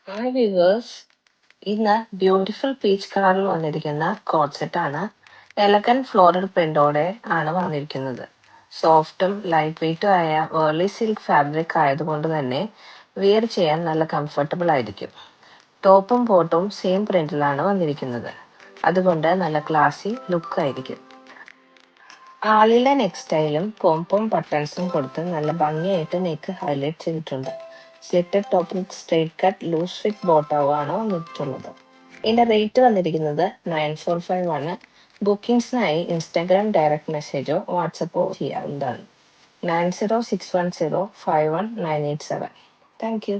Hi viewers, ഇന്ന് beautiful peach കളറിൽ വന്നിരിക്കുന്ന കോട്ട് സെറ്റ് ആണ്. എലഗൻ ഫ്ലോറൽ പ്രിന്റോടെ ആണ് വന്നിരിക്കുന്നത്. സോഫ്റ്റും ലൈറ്റ് വെയ്റ്റും ആയ വേർലി സിൽക്ക് ഫാബ്രിക് ആയതുകൊണ്ട് തന്നെ വിയർ ചെയ്യാൻ നല്ല കംഫർട്ടബിൾ ആയിരിക്കും. ടോപ്പും ബോട്ടും സെയിം പ്രിന്റിലാണ് വന്നിരിക്കുന്നത്. അതുകൊണ്ട് നല്ല ക്ലാസി ലുക്ക് ആയിരിക്കും. ആളിലെ നെക്ക് സ്റ്റൈലും പോംപോം ബട്ടൺസും കൊടുത്ത് നല്ല ഭംഗിയായിട്ട് നെക്ക് ഹൈലൈറ്റ് ചെയ്തിട്ടുണ്ട്. സ്ലിറ്റഡ് ടോപ്പിൽ സ്ട്രേറ്റ് കട്ട് ലൂസ് ഫിറ്റ് ബോട്ടമാണ് വന്നിട്ടുള്ളത്. ഇതിന്റെ റേറ്റ് വന്നിരിക്കുന്നത് 945 ആണ്. ബുക്കിംഗ്സിനായി ഇൻസ്റ്റാഗ്രാം ഡയറക്റ്റ് മെസ്സേജോ വാട്സപ്പോ ചെയ്യാവുന്നതാണ്. 9061051987. Thank you.